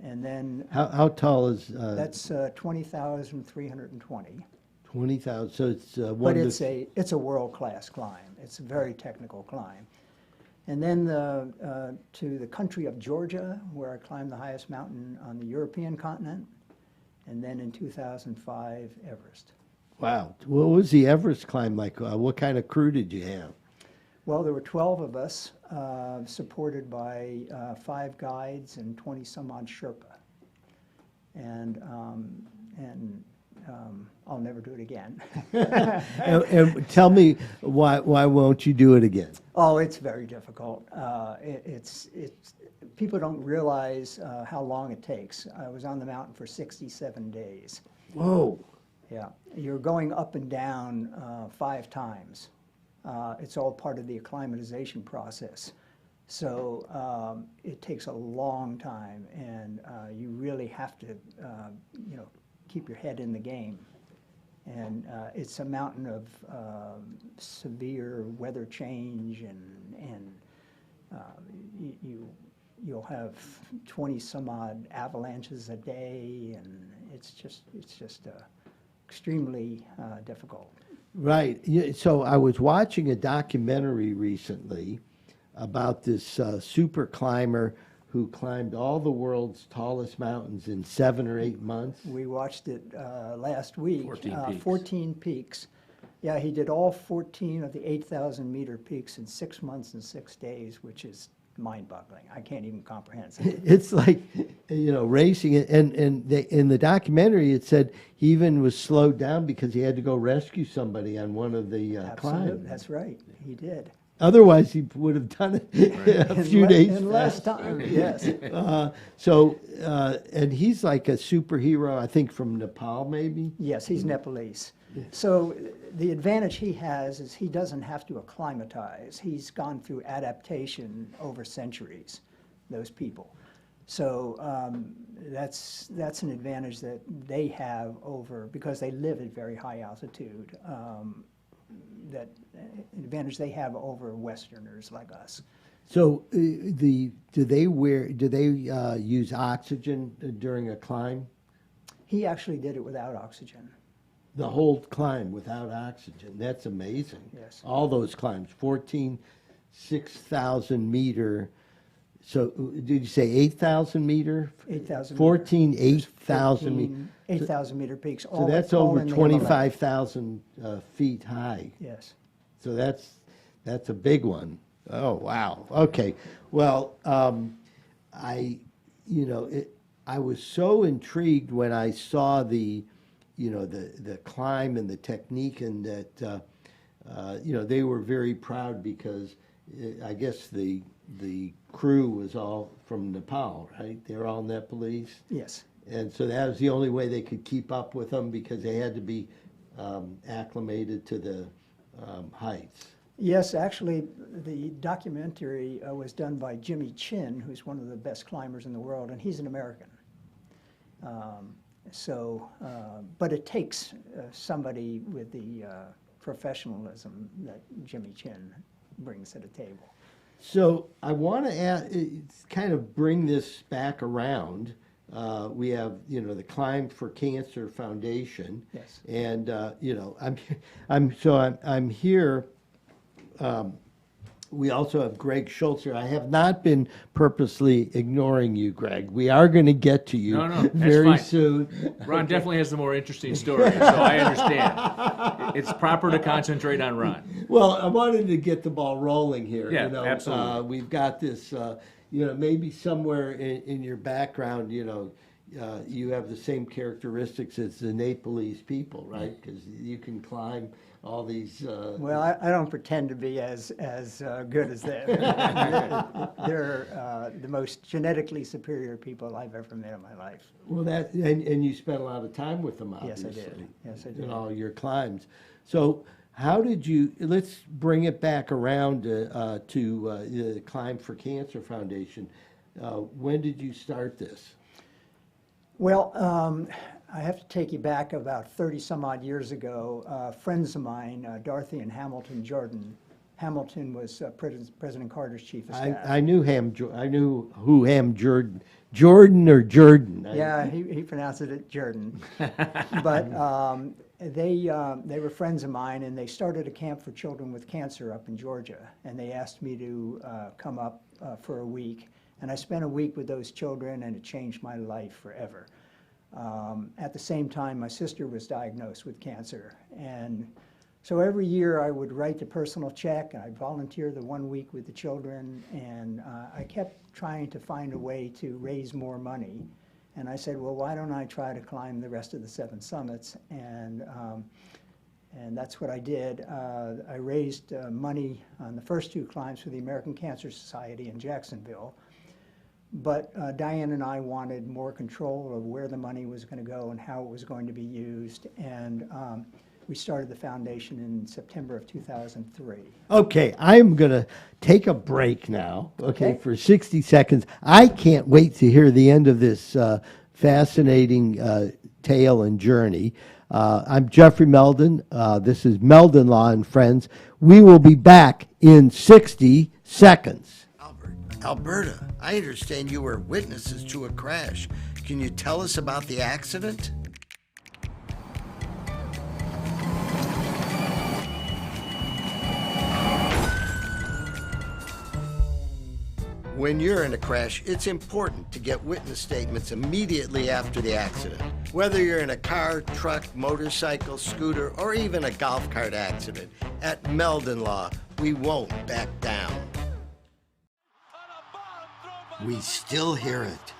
And then How tall is that's 20,320. 20,000? So it's one But of it's the, a world-class climb. It's a very technical climb. And then to the country of Georgia, where I climbed the highest mountain on the European continent. And then in 2005, Everest. wow. What was the Everest climb like? What kind of crew did you have? Well, there were 12 of us, supported by 5 guides and 20 some odd Sherpa. And I'll never do it again. And tell me, why won't you do it again? Oh, it's very difficult. It's people don't realize how long it takes. I was on the mountain for 67 days. Whoa. Yeah, you're going up and down 5 times. It's all part of the acclimatization process. So it takes a long time, and you really have to, keep your head in the game. And it's a mountain of severe weather change, and you'll have 20 some odd avalanches a day, and it's just extremely difficult. Right. So I was watching a documentary recently about this super climber who climbed all the world's tallest mountains in 7 or 8 months. We watched it last week. 14 peaks. 14 peaks. Yeah, he did all 14 of the 8,000-meter peaks in 6 months and 6 days, which is mind-boggling. I can't even comprehend it. It's like, racing. And in the documentary, it said he even was slowed down because he had to go rescue somebody on one of the Absolutely, climbs. that's right. He did. Otherwise, he would have done it a few days in less faster. time. Yes. And he's like a superhero, I think, from Nepal, maybe? Yes, he's Nepalese. So the advantage he has is he doesn't have to acclimatize. He's gone through adaptation over centuries, those people. So that's an advantage that they have over, because they live at very high altitude, that advantage they have over Westerners like us. So do they use oxygen during a climb? He actually did it without oxygen. The whole climb without oxygen. That's amazing. Yes. All those climbs, 6,000 meter. So did you say 8,000 meter? 8,000. 14, 8,000 meter. 8,000 meter peaks. So that's over 25,000 feet high. Yes. So that's a big one. Oh, wow. Okay. Well, I was so intrigued when I saw the climb and the technique, and that they were very proud because I guess the crew was all from Nepal, right? They're all Nepalese. Yes. And so that was the only way they could keep up with them, because they had to be acclimated to the heights. Yes, actually, the documentary was done by Jimmy Chin, who's one of the best climbers in the world, and he's an American. But it takes somebody with the professionalism that Jimmy Chin brings to the table. So I want to kind of bring this back around. We have, the Climb for Cancer Foundation. Yes. And I'm here. We also have Greg Schultz here. I have not been purposely ignoring you, Greg. We are going to get to you No, that's very fine. soon. Ron definitely has the more interesting story, so I understand. It's proper to concentrate on Ron. Well, I wanted to get the ball rolling here. Yeah, absolutely. We've got this, maybe somewhere in your background, you have the same characteristics as the Nepalese people, right? Because you can climb all these. Well, I don't pretend to be as good as them. They're the most genetically superior people I've ever met in my life. Well, and you spent a lot of time with them, Yes, obviously. I did. Yes, I did. In all your climbs. So, how did you? Let's bring it back around to the Climb for Cancer Foundation. When did you start this? Well, I have to take you back about 30 some odd years ago. Friends of mine, Dorothy and Hamilton Jordan. Hamilton was President Carter's chief of staff. I knew I knew who Jordan or Jordan. Yeah, he pronounced it Jordan. But they were friends of mine, and they started a camp for children with cancer up in Georgia. And they asked me to come up for a week. And I spent a week with those children, and it changed my life forever. At the same time, my sister was diagnosed with cancer. And so every year I would write the personal check, and I'd volunteer the 1 week with the children, and I kept trying to find a way to raise more money. And I said, well, why don't I try to climb the rest of the 7 summits? And that's what I did. I raised money on the first 2 climbs for the American Cancer Society in Jacksonville. But Diane and I wanted more control of where the money was going to go and how it was going to be used. And we started the foundation in September of 2003. Okay, I'm going to take a break now, okay, Okay. for 60 seconds. I can't wait to hear the end of this fascinating tale and journey. I'm Jeffrey Meldon. This is Meldon Law Friends. We will be back in 60 seconds. Alberta, I understand you were witnesses to a crash. Can you tell us about the accident? When you're in a crash, it's important to get witness statements immediately after the accident. Whether you're in a car, truck, motorcycle, scooter, or even a golf cart accident, at Meldon Law, we won't back down. We still hear it.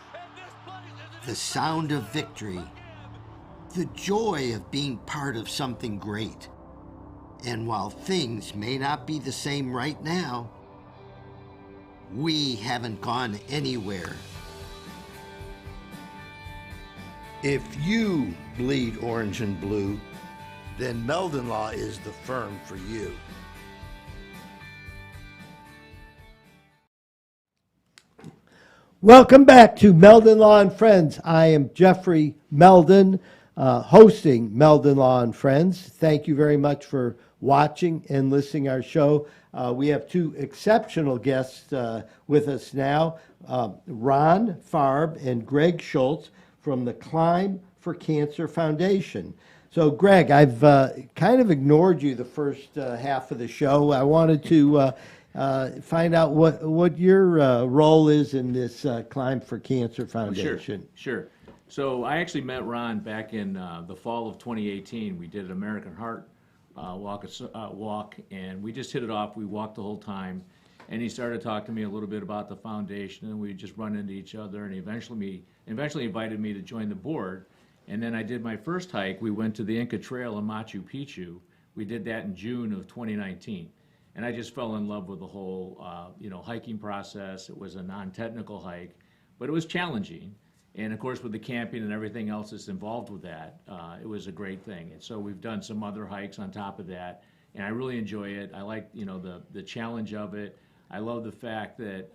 The sound of victory. The joy of being part of something great. And while things may not be the same right now, we haven't gone anywhere. If you bleed orange and blue, then Meldon Law is the firm for you. Welcome back to Meldon Law Friends. I am Jeffrey Meldon, hosting Meldon Law Friends. Thank you very much for watching and listening our show. We have 2 exceptional guests with us now, Ron Farb and Greg Schultz from the Climb for Cancer Foundation. So, Greg, I've kind of ignored you the first half of the show. I wanted to find out what your role is in this Climb for Cancer Foundation. Sure. So I actually met Ron back in the fall of 2018. We did an American Heart walk, and we just hit it off. We walked the whole time, and he started talking to me a little bit about the foundation, and we just run into each other, and he eventually invited me to join the board. And then I did my first hike. We went to the Inca Trail in Machu Picchu. We did that in June of 2019. And I just fell in love with the whole, hiking process. It was a non-technical hike, but it was challenging. And of course, with the camping and everything else that's involved with that, it was a great thing. And so we've done some other hikes on top of that, and I really enjoy it. I like, the challenge of it. I love the fact that,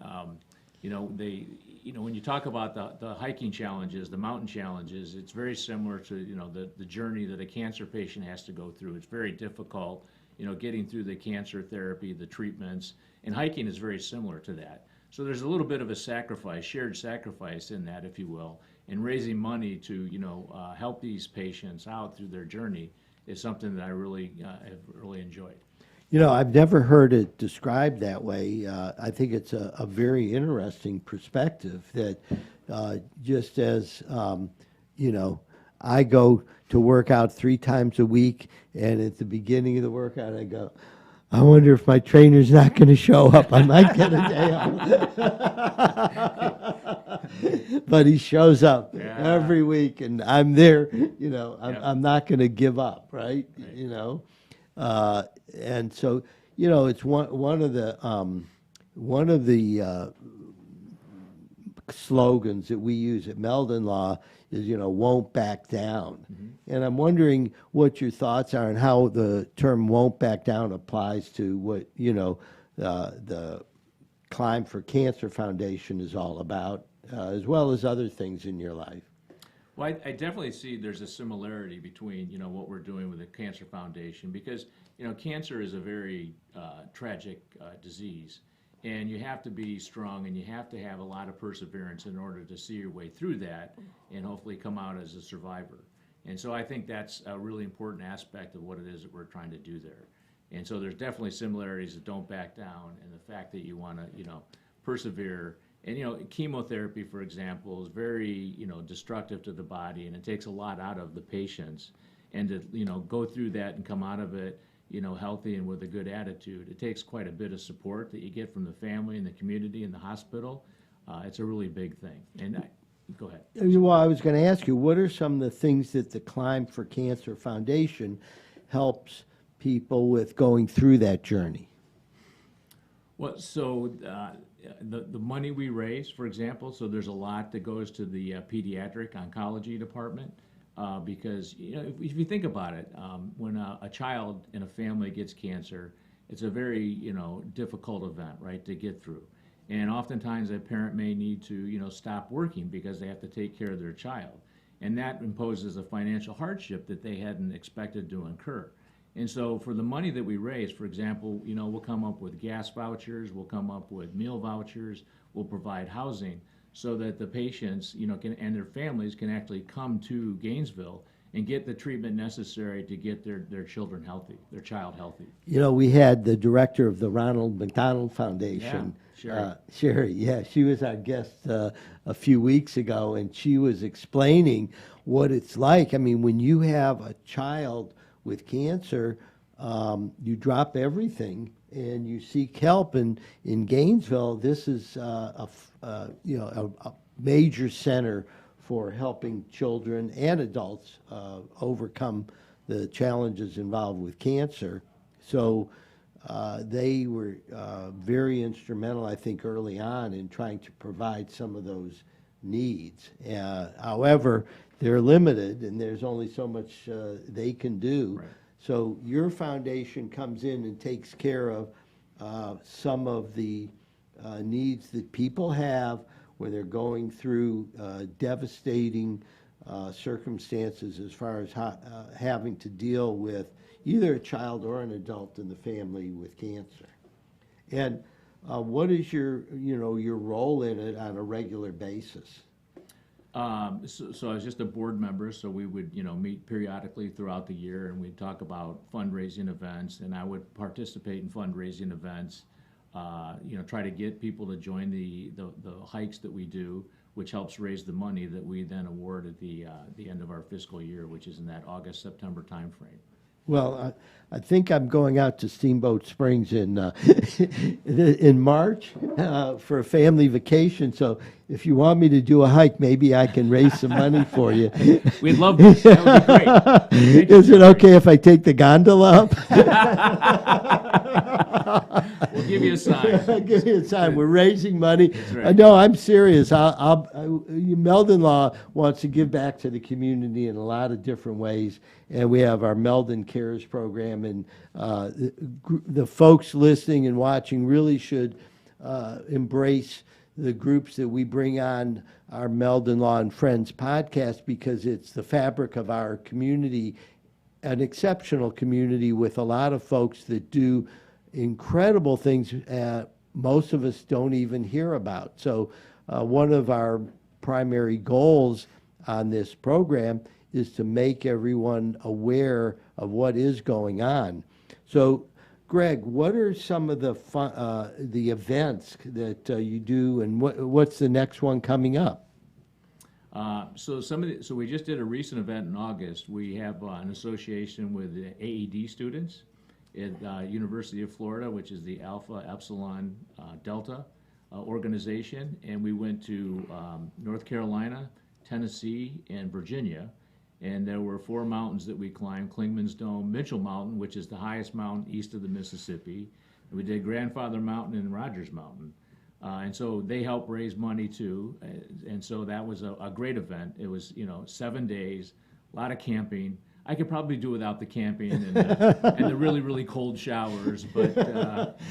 when you talk about the hiking challenges, the mountain challenges, it's very similar to, the journey that a cancer patient has to go through. It's very difficult. Getting through the cancer therapy, the treatments, and hiking is very similar to that. So there's a little bit of a sacrifice, shared sacrifice in that, if you will, and raising money to, help these patients out through their journey is something that I really have really enjoyed. I've never heard it described that way. I think it's a very interesting perspective that just as, I go to work out 3 times a week, and at the beginning of the workout, I go, I wonder if my trainer's not going to show up. I might get a day off. But he shows up every week, and I'm there. I'm not going to give up, right? And so, it's one of the slogans that we use at Meldon Law is, won't back down. And I'm wondering what your thoughts are and how the term won't back down applies to what, the Climb for Cancer Foundation is all about, as well as other things in your life. Well, I definitely see there's a similarity between, what we're doing with the Cancer Foundation because, cancer is a very tragic disease. And you have to be strong and you have to have a lot of perseverance in order to see your way through that and hopefully come out as a survivor. And so I think that's a really important aspect of what it is that we're trying to do there. And so there's definitely similarities that don't back down and the fact that you want to, persevere. And, chemotherapy, for example, is very, destructive to the body and it takes a lot out of the patients. And to, go through that and come out of it, healthy and with a good attitude. It takes quite a bit of support that you get from the family and the community and the hospital. It's a really big thing. And go ahead. Well, I was going to ask you, what are some of the things that the Climb for Cancer Foundation helps people with going through that journey? Well, so the money we raise, for example, so there's a lot that goes to the pediatric oncology department. Because if you think about it, when a child in a family gets cancer, it's a very difficult event, right, to get through. And oftentimes a parent may need to stop working because they have to take care of their child, and that imposes a financial hardship that they hadn't expected to incur. And so for the money that we raise, for example, we'll come up with gas vouchers, we'll come up with meal vouchers, we'll provide housing, so that the patients, can, and their families can actually come to Gainesville and get the treatment necessary to get their children healthy, their child healthy. We had the director of the Ronald McDonald Foundation, Sherry. Yeah, she was our guest a few weeks ago, and she was explaining what it's like. I mean, when you have a child with cancer, you drop everything and you seek help. And in Gainesville, this is a major center for helping children and adults overcome the challenges involved with cancer. So they were very instrumental, I think, early on in trying to provide some of those needs. However, they're limited and there's only so much they can do. Right. So your foundation comes in and takes care of some of the needs that people have when they're going through devastating circumstances as far as having to deal with either a child or an adult in the family with cancer. And what is your role in it on a regular basis? So I was just a board member, so we would, meet periodically throughout the year, and we'd talk about fundraising events, and I would participate in fundraising events, try to get people to join the hikes that we do, which helps raise the money that we then award at the end of our fiscal year, which is in that August-September timeframe. Well, I think I'm going out to Steamboat Springs in in March for a family vacation. So if you want me to do a hike, maybe I can raise some money for you. We'd love to. That would be great. Is it okay if I take the gondola up? We'll give you a sign. Give me a sign. We're raising money. Right. No, I'm serious. Meldon Law wants to give back to the community in a lot of different ways, and we have our Meldon Cares program, and the folks listening and watching really should embrace the groups that we bring on our Meldon Law and Friends podcast, because it's the fabric of our community, an exceptional community with a lot of folks that do incredible things most of us don't even hear about. So one of our primary goals on this program is to make everyone aware of what is going on. So, Greg, what are some of the events that you do, and what's the next one coming up? So we just did a recent event in August. We have an association with the AED students. at University of Florida, which is the Alpha Epsilon Delta organization, and we went to North Carolina, Tennessee, and Virginia. And there were 4 mountains that we climbed: Clingman's Dome, Mitchell Mountain, which is the highest mountain east of the Mississippi. And we did Grandfather Mountain and Rogers Mountain. And so they helped raise money too. And so that was a great event. It was, 7 days, a lot of camping. I could probably do without the camping and the really, really cold showers. But,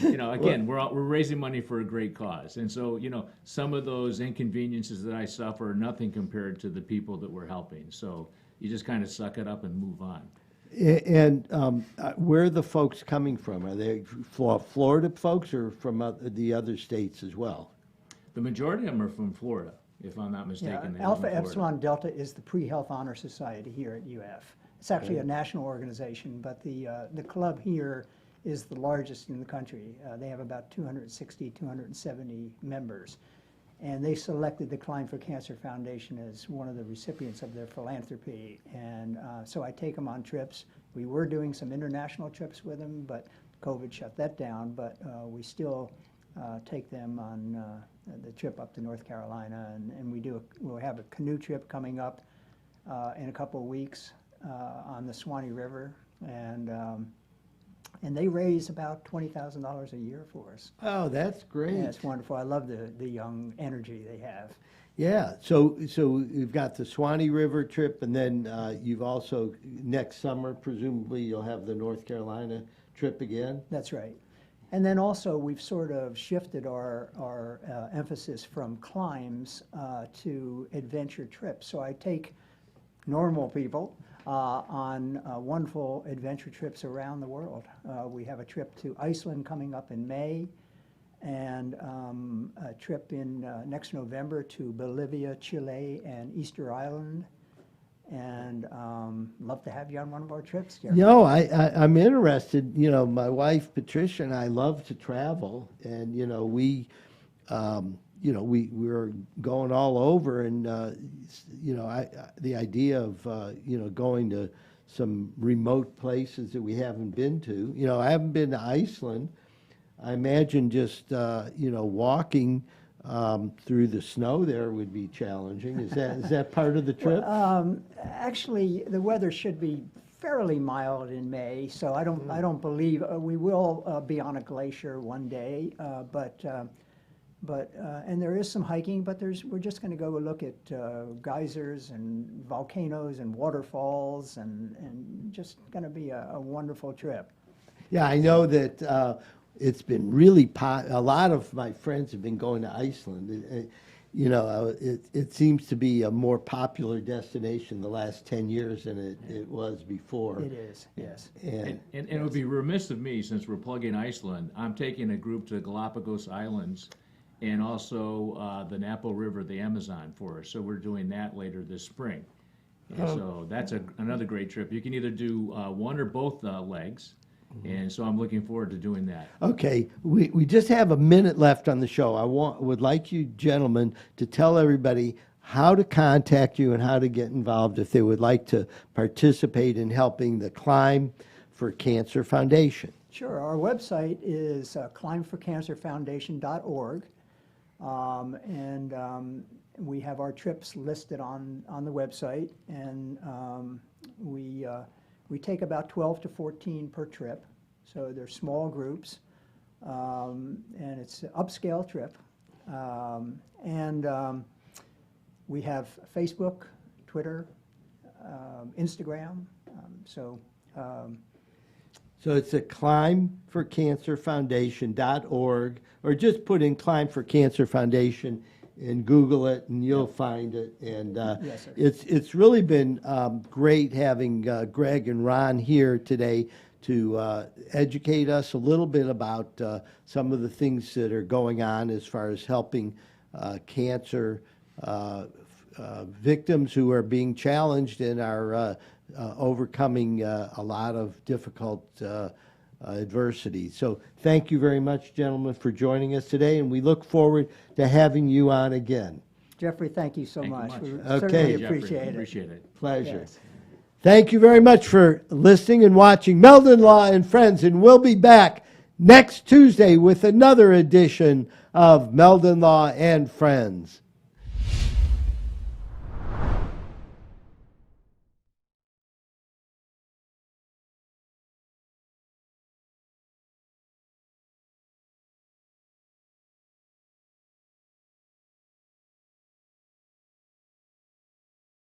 again, we're raising money for a great cause. And so, some of those inconveniences that I suffer are nothing compared to the people that we're helping. So you just kind of suck it up and move on. And where are the folks coming from? Are they Florida folks or from the other states as well? The majority of them are from Florida, if I'm not mistaken. They live Alpha in Florida. Epsilon Delta is the Pre-Health Honor Society here at UF. It's actually a national organization, but the club here is the largest in the country. They have about 260, 270 members. And they selected the Climb for Cancer Foundation as one of the recipients of their philanthropy. And so I take them on trips. We were doing some international trips with them, but COVID shut that down. But we still take them on the trip up to North Carolina. And we'll have a canoe trip coming up in a couple of weeks on the Swanee River. And they raise about $20,000 a year for us. Oh, that's great. Yeah, it's wonderful. I love the young energy they have. Yeah, so you've got the Swanee River trip, and then you've also, next summer, presumably you'll have the North Carolina trip again? That's right. And then also we've sort of shifted our emphasis from climbs to adventure trips. So I take normal people on wonderful adventure trips around the world. We have a trip to Iceland coming up in May, and a trip in next November to Bolivia, Chile, and Easter Island. And love to have you on one of our trips, Jerry. I'm interested. My wife Patricia and I love to travel, and we were going all over, and the idea of going to some remote places that we haven't been to. I haven't been to Iceland. I imagine just walking through the snow there would be challenging. Is that part of the trip? Actually, the weather should be fairly mild in May, so I don't believe we will be on a glacier one day, but and there is some hiking, but we're just going to go look at geysers and volcanoes and waterfalls, and just going to be a wonderful trip. Yeah, I know that it's been really a lot of my friends have been going to Iceland. It seems to be a more popular destination the last 10 years than it was before. It is, yes. And it would be remiss of me, since we're plugging Iceland, I'm taking a group to the Galapagos Islands and also the Napo River, the Amazon forest. So we're doing that later this spring. And so that's another great trip. You can either do one or both legs. And so I'm looking forward to doing that. Okay, we just have a minute left on the show. Would like you gentlemen to tell everybody how to contact you and how to get involved if they would like to participate in helping the Climb for Cancer Foundation. Sure. Our website is climbforcancerfoundation.org, and we have our trips listed on the website, and we take about 12 to 14 per trip, so they're small groups, and it's an upscale trip. And we have Facebook, Twitter, Instagram, so it's a climbforcancerfoundation.org, or just put in Climb for Cancer Foundation and Google it, and you'll find it. And Yes, sir. it's really been great having Greg and Ron here today to educate us a little bit about some of the things that are going on as far as helping cancer victims who are being challenged and are overcoming a lot of difficult adversity. So thank you very much, gentlemen, for joining us today, and we look forward to having you on again. Jeffrey, thank you so much. We Okay. certainly Jeffrey, appreciate it. Appreciate it. Pleasure. Yes. Thank you very much for listening and watching Meldon Law and Friends, and we'll be back next Tuesday with another edition of Meldon Law and Friends.